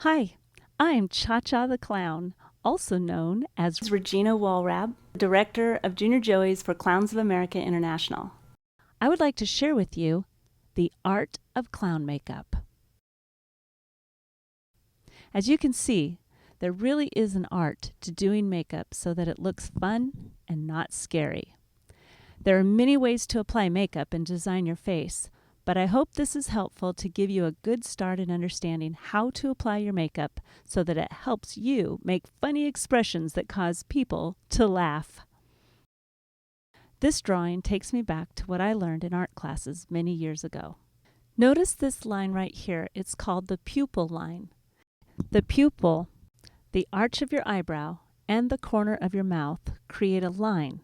Hi, I'm Cha-Cha the Clown, also known as Regina Walrab, Director of Junior Joeys for Clowns of America International. I would like to share with you the art of clown makeup. As you can see, there really is an art to doing makeup so that it looks fun and not scary. There are many ways to apply makeup and design your face, but I hope this is helpful to give you a good start in understanding how to apply your makeup so that it helps you make funny expressions that cause people to laugh. This drawing takes me back to what I learned in art classes many years ago. Notice this line right here. It's called the pupil line. The pupil, the arch of your eyebrow, and the corner of your mouth create a line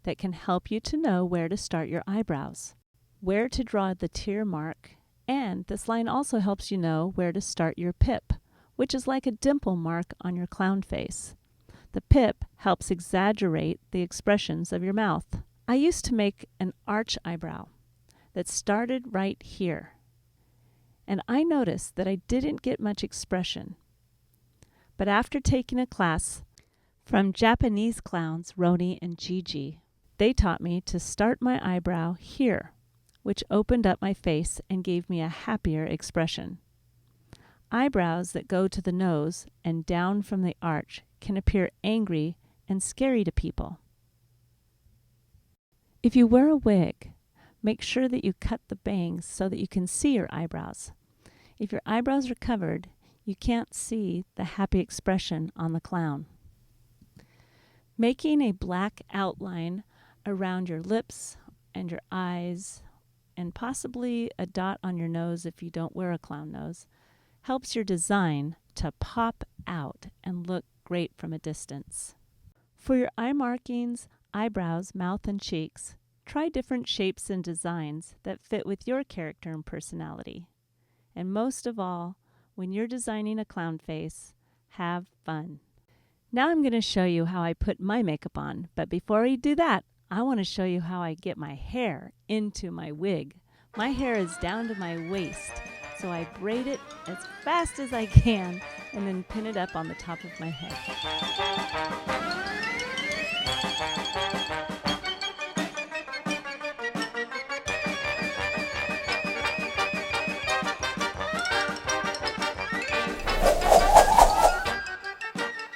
that can help you to know where to start your eyebrows, where to draw the tear mark, and this line also helps you know where to start your pip, which is like a dimple mark on your clown face. The pip helps exaggerate the expressions of your mouth. I used to make an arch eyebrow that started right here, and I noticed that I didn't get much expression. But after taking a class from Japanese clowns Roni and Gigi, they taught me to start my eyebrow here, which opened up my face and gave me a happier expression. Eyebrows that go to the nose and down from the arch can appear angry and scary to people. If you wear a wig, make sure that you cut the bangs so that you can see your eyebrows. If your eyebrows are covered, you can't see the happy expression on the clown. Making a black outline around your lips and your eyes, and possibly a dot on your nose if you don't wear a clown nose, helps your design to pop out and look great from a distance. For your eye markings, eyebrows, mouth, and cheeks, try different shapes and designs that fit with your character and personality. And most of all, when you're designing a clown face, have fun. Now I'm going to show you how I put my makeup on, but before I do that, I want to show you how I get my hair into my wig. My hair is down to my waist, so I braid it as fast as I can and then pin it up on the top of my head.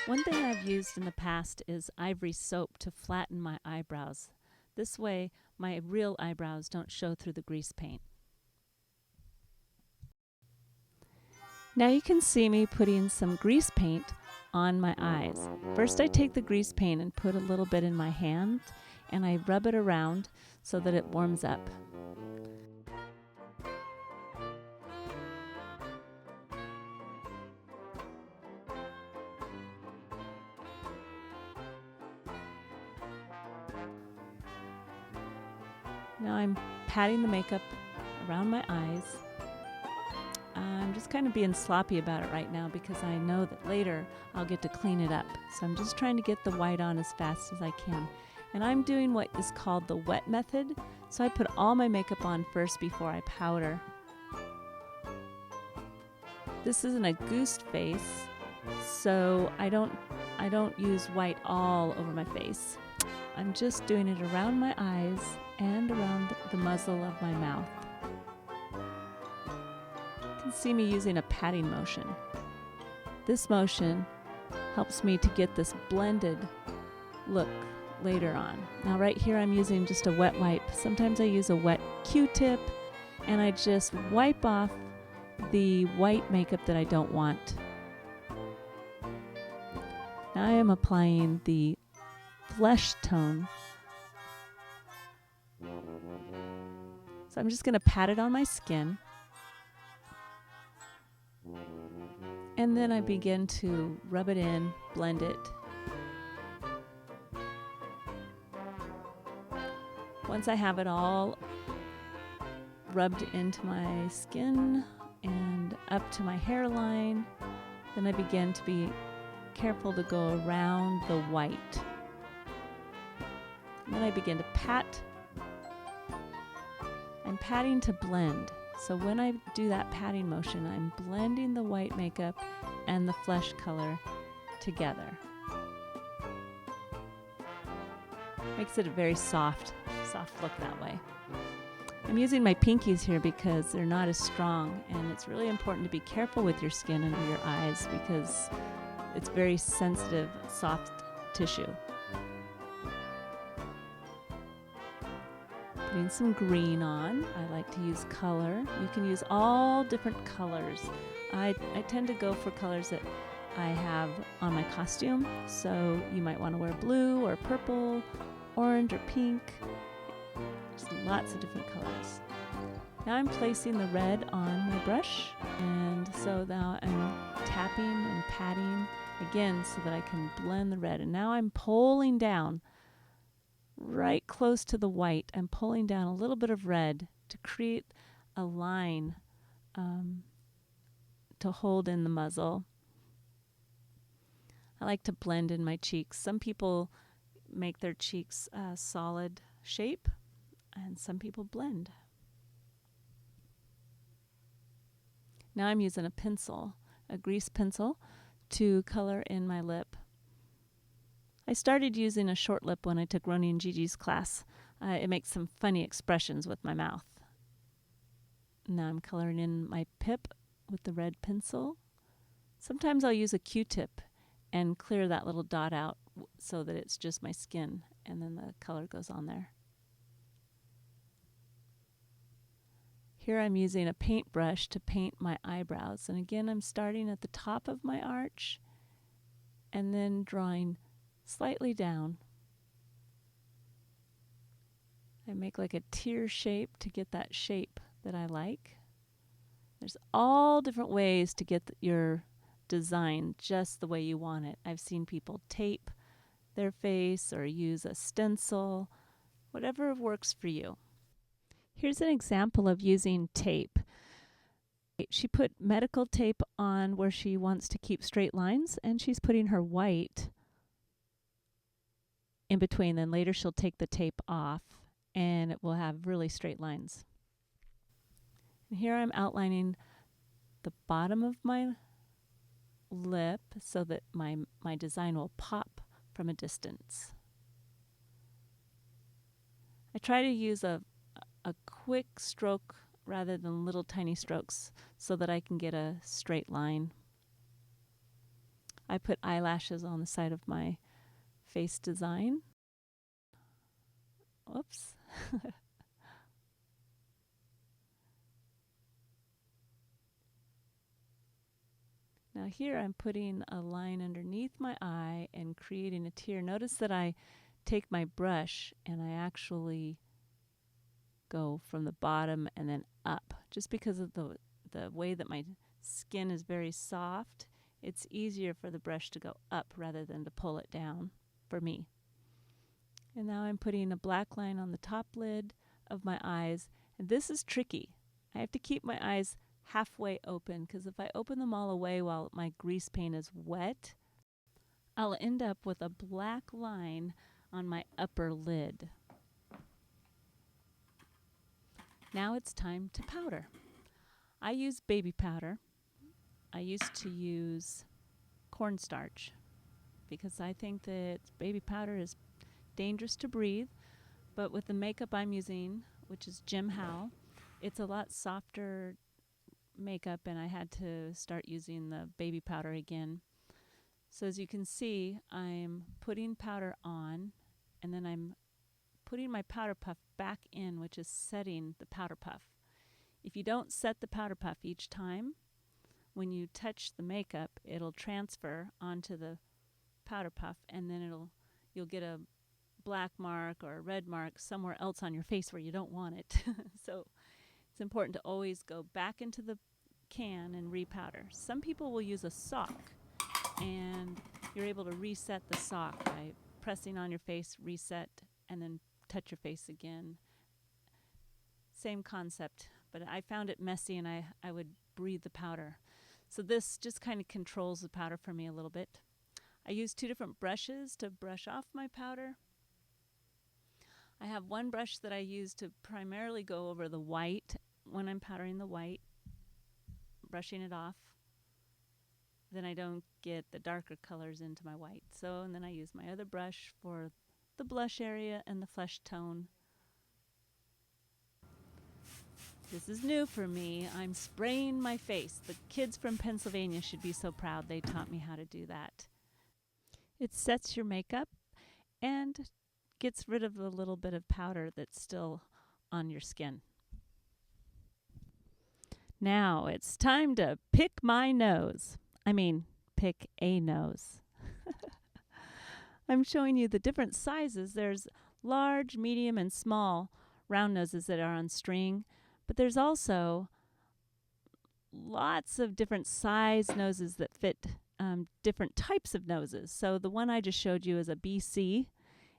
One thing I've used in the past is ivory soap to flatten my eyebrows. This way, my real eyebrows don't show through the grease paint. Now you can see me putting some grease paint on my eyes. First I take the grease paint and put a little bit in my hand and I rub it around so that it warms up. Now I'm patting the makeup around my eyes. I'm just kind of being sloppy about it right now because I know that later I'll get to clean it up. So I'm just trying to get the white on as fast as I can. And I'm doing what is called the wet method. So I put all my makeup on first before I powder. This isn't a goose face, so I don't use white all over my face. I'm just doing it around my eyes and around the muzzle of my mouth. You can see me using a patting motion. This motion helps me to get this blended look later on. Now right here I'm using just a wet wipe. Sometimes I use a wet Q-tip and I just wipe off the white makeup that I don't want. Now I am applying the flesh tone. So I'm just going to pat it on my skin. And then I begin to rub it in, blend it. Once I have it all rubbed into my skin and up to my hairline, then I begin to be careful to go around the white. And then I begin to pat. I'm patting to blend. So when I do that patting motion, I'm blending the white makeup and the flesh color together. Makes it a very soft look that way. I'm using my pinkies here because they're not as strong, and it's really important to be careful with your skin under your eyes because it's very sensitive, soft tissue. Putting some green on. I like to use color. You can use all different colors. I tend to go for colors that I have on my costume, so you might want to wear blue or purple, orange or pink. Just lots of different colors. Now I'm placing the red on my brush, and so now I'm tapping and patting again so that I can blend the red. And now I'm pulling down right close to the white. I'm pulling down a little bit of red to create a line to hold in the muzzle. I like to blend in my cheeks. Some people make their cheeks a solid shape, and some people blend. Now I'm using a pencil, a grease pencil, to color in my lip. I started using a short lip when I took Roni and Gigi's class. It makes some funny expressions with my mouth. Now I'm coloring in my pip with the red pencil. Sometimes I'll use a Q-tip and clear that little dot out so that it's just my skin, and then the color goes on there. Here I'm using a paintbrush to paint my eyebrows. And again, I'm starting at the top of my arch and then drawing slightly down. I make like a tear shape to get that shape that I like. There's all different ways to get your design just the way you want it. I've seen people tape their face or use a stencil, whatever works for you. Here's an example of using tape. She put medical tape on where she wants to keep straight lines, and she's putting her white in between. Then later she'll take the tape off, and it will have really straight lines. And here I'm outlining the bottom of my lip so that my design will pop from a distance. I try to use a quick stroke rather than little tiny strokes so that I can get a straight line. I put eyelashes on the side of my face design. Whoops. Now here I'm putting a line underneath my eye and creating a tear. Notice that I take my brush and I actually go from the bottom and then up. Just because of the way that my skin is very soft, it's easier for the brush to go up rather than to pull it down for me. And now I'm putting a black line on the top lid of my eyes. And this is tricky. I have to keep my eyes halfway open because if I open them all away while my grease paint is wet, I'll end up with a black line on my upper lid. Now it's time to powder. I use baby powder. I used to use cornstarch because I think that baby powder is dangerous to breathe, but with the makeup I'm using, which is Jim Howe, it's a lot softer makeup, and I had to start using the baby powder again. So as you can see, I'm putting powder on, and then I'm putting my powder puff back in, which is setting the powder puff. If you don't set the powder puff each time, when you touch the makeup, it'll transfer onto the powder puff, and then you'll get a black mark or a red mark somewhere else on your face where you don't want it. So it's important to always go back into the can and repowder. Some people will use a sock, and you're able to reset the sock by pressing on your face, reset, and then touch your face again. Same concept, but I found it messy and I would breathe the powder. So this just kind of controls the powder for me a little bit. I use 2 different brushes to brush off my powder. I have one brush that I use to primarily go over the white when I'm powdering the white, brushing it off. then I don't get the darker colors into my white. So, and then I use my other brush for the blush area and the flesh tone. This is new for me. I'm spraying my face. The kids from Pennsylvania should be so proud they taught me how to do that. It sets your makeup and gets rid of the little bit of powder that's still on your skin. Now it's time to pick my nose. I mean, pick a nose. I'm showing you the different sizes. There's large, medium, and small round noses that are on string, but there's also lots of different size noses that fit different types of noses. So the one I just showed you is a BC,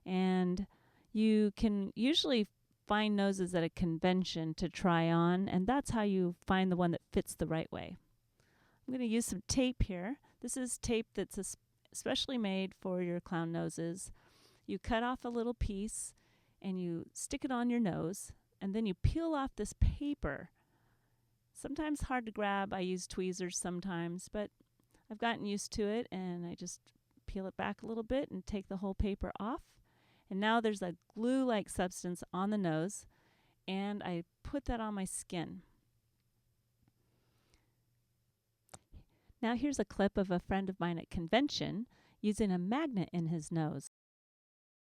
and you can usually find noses at a convention to try on, and that's how you find the one that fits the right way. I'm going to use some tape here. This is tape that's especially made for your clown noses. You cut off a little piece and you stick it on your nose, and then you peel off this paper. Sometimes hard to grab. I use tweezers sometimes, but I've gotten used to it, and I just peel it back a little bit and take the whole paper off. And now there's a glue-like substance on the nose, and I put that on my skin. Now here's a clip of a friend of mine at convention using a magnet in his nose.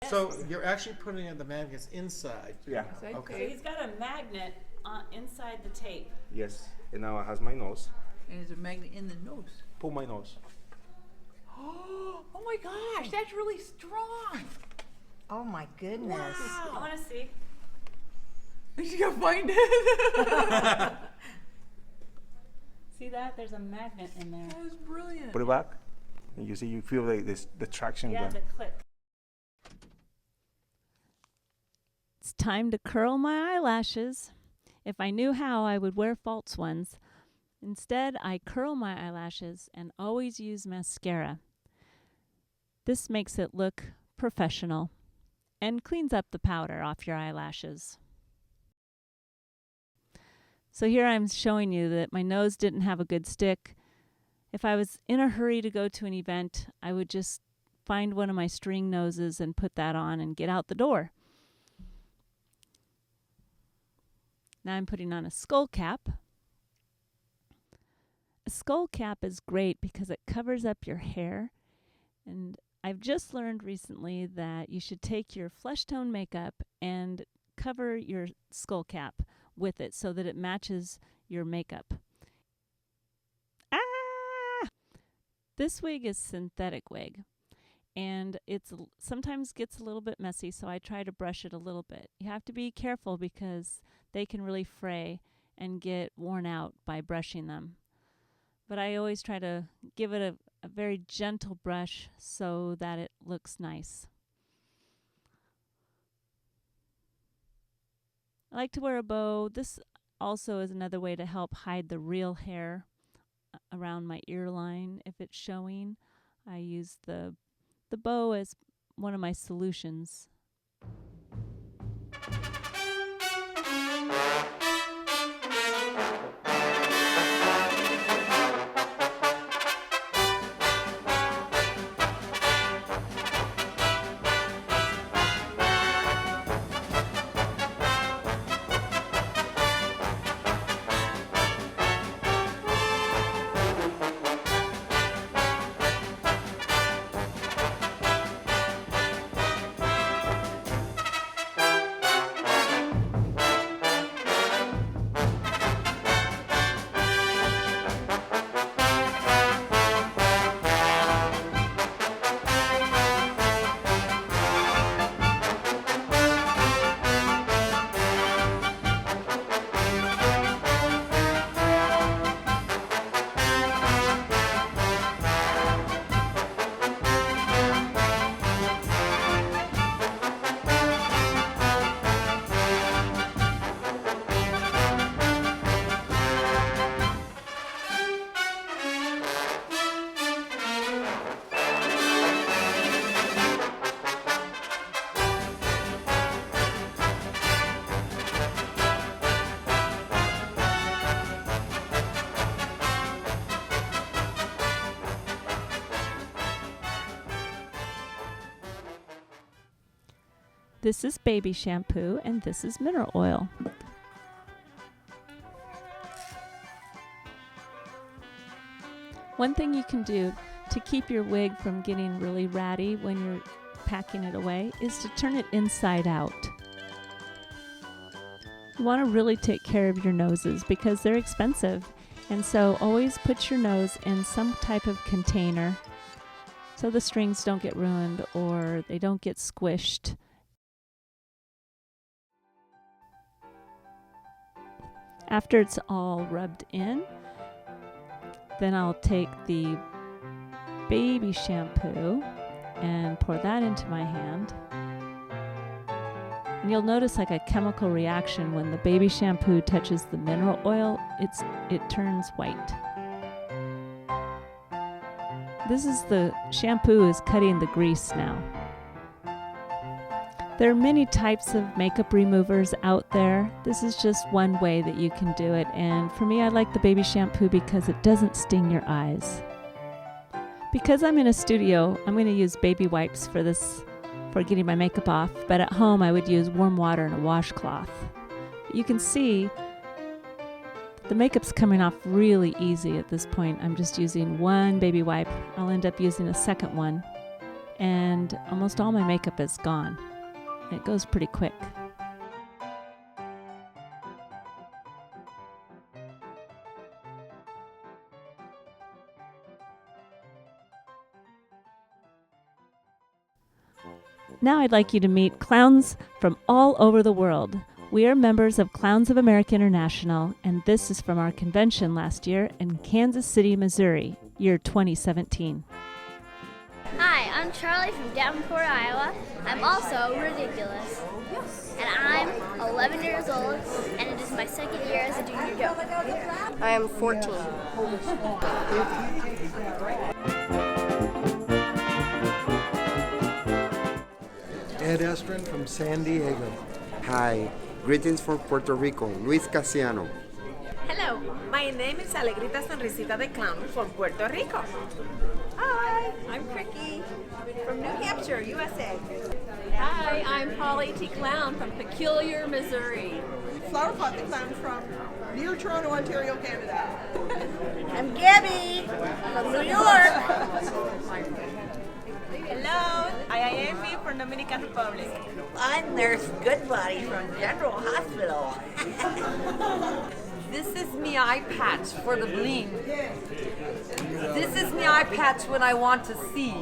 So you're actually putting the magnets inside? Yeah. Okay. So he's got a magnet inside the tape. Yes. And now it has my nose. And there's a magnet in the nose. Pull my nose. Oh my gosh, that's really strong. Oh my goodness. I want to see. You gotta find it. See that? There's a magnet in there. That was brilliant. Put it back. And you see, you feel like this, the traction. Yeah, there. the click. It's time to curl my eyelashes. If I knew how, I would wear false ones. Instead, I curl my eyelashes and always use mascara. This makes it look professional and cleans up the powder off your eyelashes. So here I'm showing you that my nose didn't have a good stick. If I was in a hurry to go to an event, I would just find one of my string noses and put that on and get out the door. Now I'm putting on a skull cap. A skull cap is great because it covers up your hair, and I've just learned recently that you should take your flesh tone makeup and cover your skull cap with it so that it matches your makeup. This wig is synthetic wig, and it's sometimes gets a little bit messy, so I try to brush it a little bit. You have to be careful because they can really fray and get worn out by brushing them. But I always try to give it a very gentle brush so that it looks nice. I like to wear a bow. This also is another way to help hide the real hair around my ear line if it's showing. I use the bow as one of my solutions. This is baby shampoo and this is mineral oil. One thing you can do to keep your wig from getting really ratty when you're packing it away is to turn it inside out. You want to really take care of your noses because they're expensive, and so always put your nose in some type of container so the strings don't get ruined or they don't get squished. After it's all rubbed in, then I'll take the baby shampoo and pour that into my hand. And you'll notice like a chemical reaction when the baby shampoo touches the mineral oil, it turns white. This is the shampoo is cutting the grease now. There are many types of makeup removers out there. This is just one way that you can do it, and for me I like the baby shampoo because it doesn't sting your eyes. Because I'm in a studio, I'm going to use baby wipes for this, for getting my makeup off, but at home I would use warm water and a washcloth. You can see the makeup's coming off really easy at this point. I'm just using one baby wipe. I'll end up using a second one, and almost all my makeup is gone. It goes pretty quick. Now I'd like you to meet clowns from all over the world. We are members of Clowns of America International, and this is from our convention last year in Kansas City, Missouri, year 2017. Hi, I'm Charlie from Davenport, Iowa. I'm also ridiculous. And I'm 11 years old, and it is my second year as a junior joke. I am 14. Ed Estrin from San Diego. Hi, greetings from Puerto Rico, Luis Casiano. Hello, my name is Alegrita Sonrisita de Clown from Puerto Rico. Hi, I'm Cricky from New Hampshire, USA. Hi, I'm Polly T. Clown from Peculiar, Missouri. Flower Pot the Clown from near Toronto, Ontario, Canada. I'm Gabby from New York. Hello, I am Amy from Dominican Republic. I'm Nurse Goodbody from General Hospital. This is me eye patch for the bling. This is me eye patch when I want to see.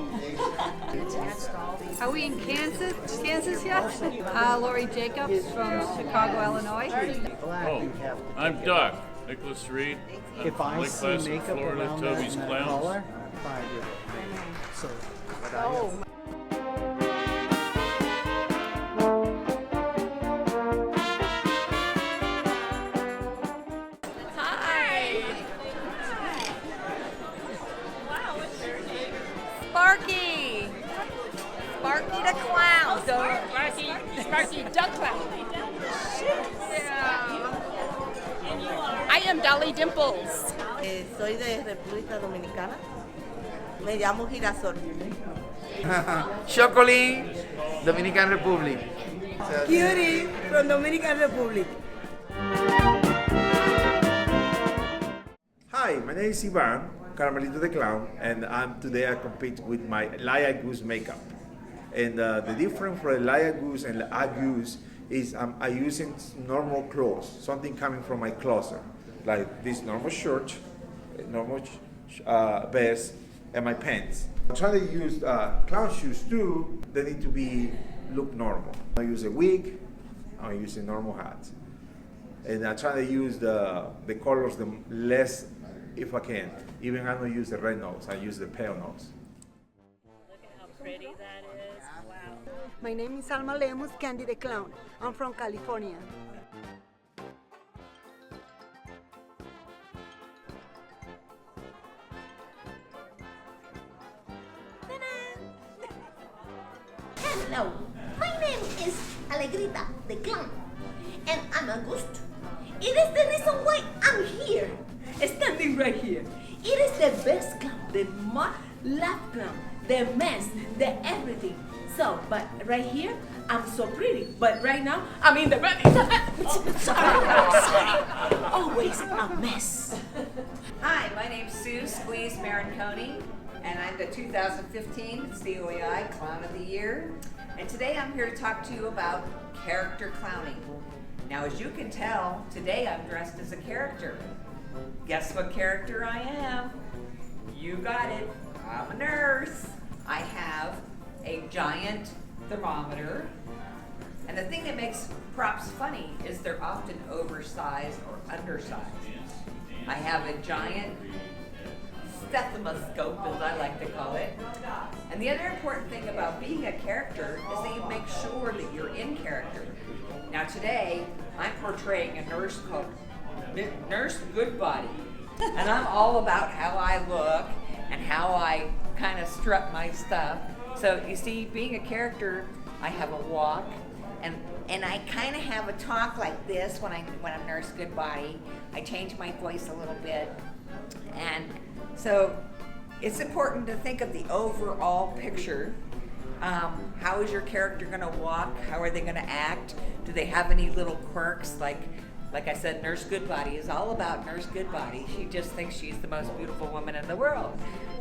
Are we in Kansas yet? Lori Jacobs from Chicago, Illinois. Oh, I'm Doc, Nicholas Reed. I'm If I Lake see Placid, makeup Florida, around that Toby's in that Clowns. color, 5 years. So, Oh, hi. Wow, what's your name? Sparky. Sparky the Clown. Sparky Duck Clown. Yeah. And you are? I am Dolly Dimples. Soy de República Dominicana. Me llamo Girasol. Chocolate, Dominican Republic. Cutie from Dominican Republic. Hi, my name is Ivan, Caramelito the Clown, and today I compete with my Lion Goose makeup. And the difference for the Lion Goose and the Goose is I'm using normal clothes, something coming from my closet, like this normal shirt, normal vest, and my pants. I'm trying to use clown shoes too. They need to look normal. I use a wig. I use a normal hat, and I try to use the colors the less if I can. Even I don't use the red nose. I use the pale nose. Look at how pretty that is. Wow. My name is Alma Lemus Candy the Clown. I'm from California. Hello, my name is Alegrita the Clown, and I'm a ghost. It is the reason why I'm here, standing right here. It is the best clown, the laugh clown, the mess, the everything. So, but right here, I'm so pretty, but right now, I'm in the sorry. Always a mess. Hi, my name's Sue Squeeze Marinconi, and I'm the 2015 COAI Clown of the Year. And today I'm here to talk to you about character clowning. Now, as you can tell, today I'm dressed as a character. Guess what character I am? You got it. I'm a nurse. I have a giant thermometer. And the thing that makes props funny is they're often oversized or undersized. I have a giant stethoscope, as I like to call it. And the other important thing about being a character is that you make sure that you're in character. Now today, I'm portraying a nurse called Nurse Goodbody. And I'm all about how I look and how I kind of strut my stuff. So you see, being a character, I have a walk, and I kind of have a talk like this when I'm Nurse Goodbody. I change my voice a little bit, and so it's important to think of the overall picture. How is your character going to walk? How are they going to act? Do they have any little quirks? Like I said, Nurse Goodbody is all about Nurse Goodbody. She just thinks she's the most beautiful woman in the world.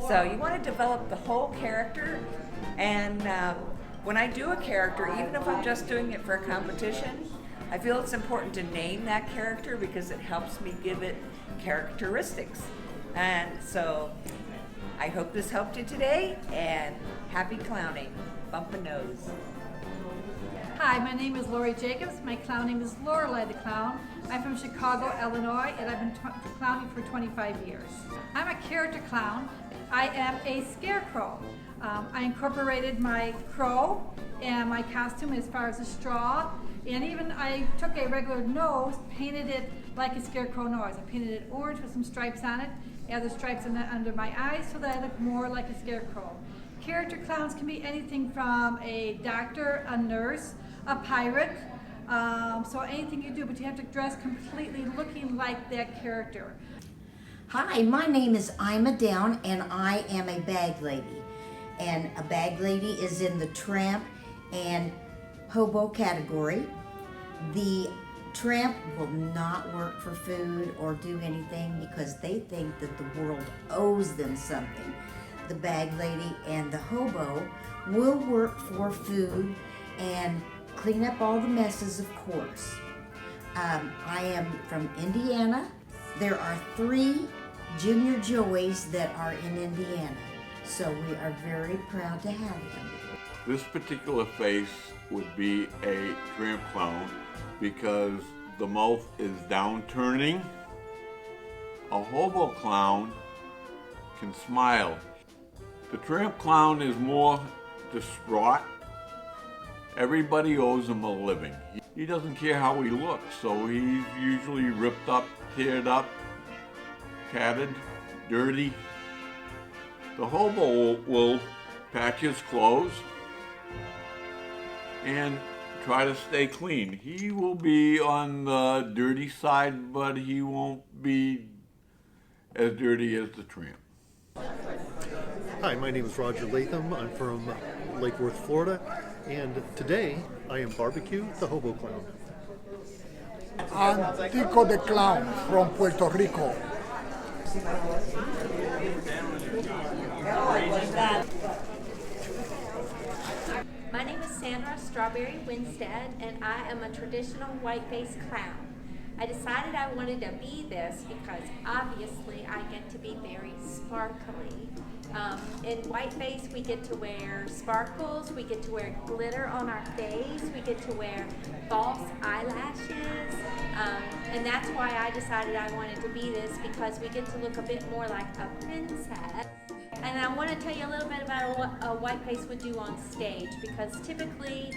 So you want to develop the whole character, and when I do a character, even if I'm just doing it for a competition, I feel it's important to name that character because it helps me give it characteristics. And so I hope this helped you today, and happy clowning. Bump a nose. Hi, my name is Lori Jacobs. My clown name is Lorelei the Clown. I'm from Chicago, Illinois, and I've been clowning for 25 years. I'm a character clown. I am a scarecrow. I incorporated my crow and my costume as far as a straw, and even I took a regular nose, painted it like a scarecrow nose. I painted it orange with some stripes on it, added stripes under my eyes so that I look more like a scarecrow. Character clowns can be anything from a doctor, a nurse, a pirate, so anything you do, but you have to dress completely looking like that character. Hi, my name is Ima Down, and I am a bag lady. And a bag lady is in the tramp and hobo category. The tramp will not work for food or do anything because they think that the world owes them something. The bag lady and the hobo will work for food and clean up all the messes, of course. I am from Indiana. There are 3 Junior Joeys that are in Indiana, so we are very proud to have them. This particular face would be a tramp clown because the mouth is downturning. A hobo clown can smile. The tramp clown is more distraught. Everybody owes him a living. He doesn't care how he looks, so he's usually ripped up, teared up, tatted, dirty. The hobo will patch his clothes and try to stay clean. He will be on the dirty side, but he won't be as dirty as the tramp. Hi, my name is Roger Latham. I'm from Lake Worth, Florida, and today I am Barbecue, the Hobo Clown. I'm Tico the Clown from Puerto Rico. My name is Sandra Strawberry Winstead, and I am a traditional white-faced clown. I decided I wanted to be this because obviously I get to be very sparkly. In whiteface, we get to wear sparkles, we get to wear glitter on our face, we get to wear false eyelashes, and that's why I decided I wanted to be this, because we get to look a bit more like a princess. And I want to tell you a little bit about what a whiteface would do on stage, because typically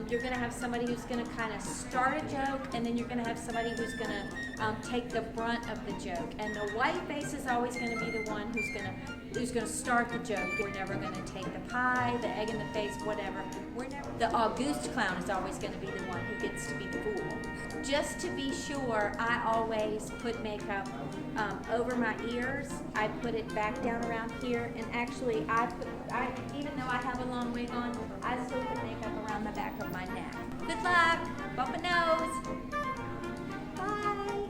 you're going to have somebody who's going to kind of start a joke, and then you're going to have somebody who's going to take the brunt of the joke. And the whiteface is always going to be the one who's going to start the joke. We're never going to take the pie, the egg in the face, whatever. The Auguste clown is always going to be the one who gets to be the fool. Just to be sure, I always put makeup over my ears. I put it back down around here, and actually, even though I have a long wig on, I still put makeup around on the back of my neck. Good luck. Bump a nose. Bye.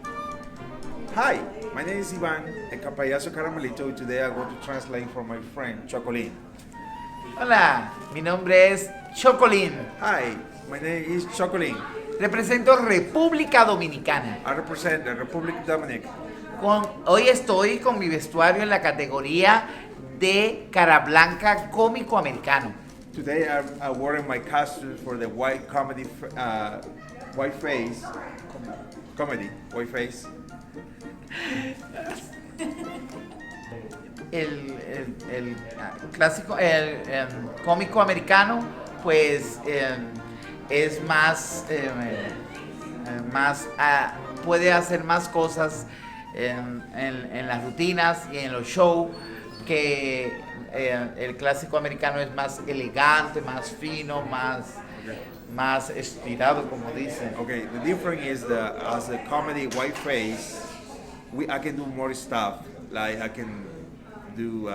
Hi, my name is Ivan, a payaso caramelito, y today I'm going to translate for my friend Chocolín. Hola, mi nombre es Chocolín. Hi, my name is Chocolín. Represento República Dominicana. I represent the Republic of Dominic. Hoy estoy con mi vestuario en la categoría de cara blanca cómico americano. Today I'm wearing my costume for the white comedy, white face, white face. El clásico, el cómico americano, pues es más, puede hacer más cosas en las rutinas y en los shows, que el clásico americano es más elegante, más fino, más estirado, como dicen. Okay, the difference is as a comedy white face, I can do more stuff. Like I can do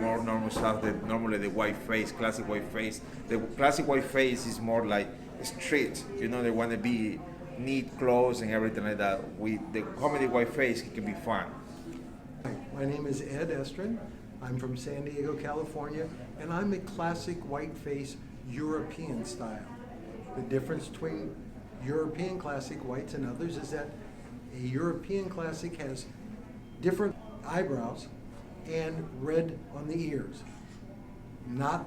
more normal stuff than normally the white face, classic white face. The classic white face is more like street. You know, they want to be neat clothes and everything like that. With the comedy white face, it can be fun. Hi, my name is Ed Estrin. I'm from San Diego, California, and I'm a classic white face European style. The difference between European classic whites and others is that a European classic has different eyebrows and red on the ears. Not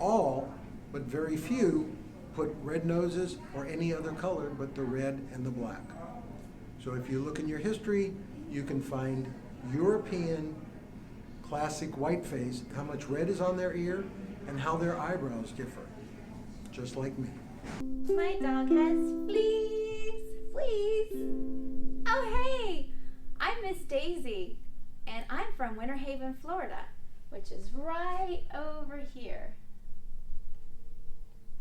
all, but very few, put red noses or any other color but the red and the black. So if you look in your history, you can find European classic white face, how much red is on their ear and how their eyebrows differ, just like me. My dog has fleas. Fleas. Oh, hey, I'm Miss Daisy, and I'm from Winter Haven, Florida, which is right over here.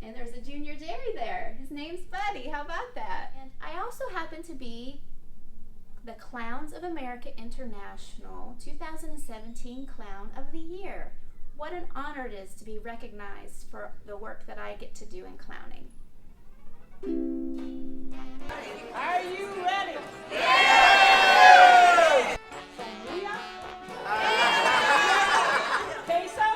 And there's a junior Jerry there. His name's Buddy. How about that? And I also happen to be the Clowns of America International 2017 Clown of the Year. What an honor it is to be recognized for the work that I get to do in clowning. Are you ready? Yeah! Sangria? Queso?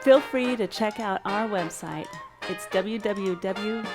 Feel free to check out our website. It's www.coai.org.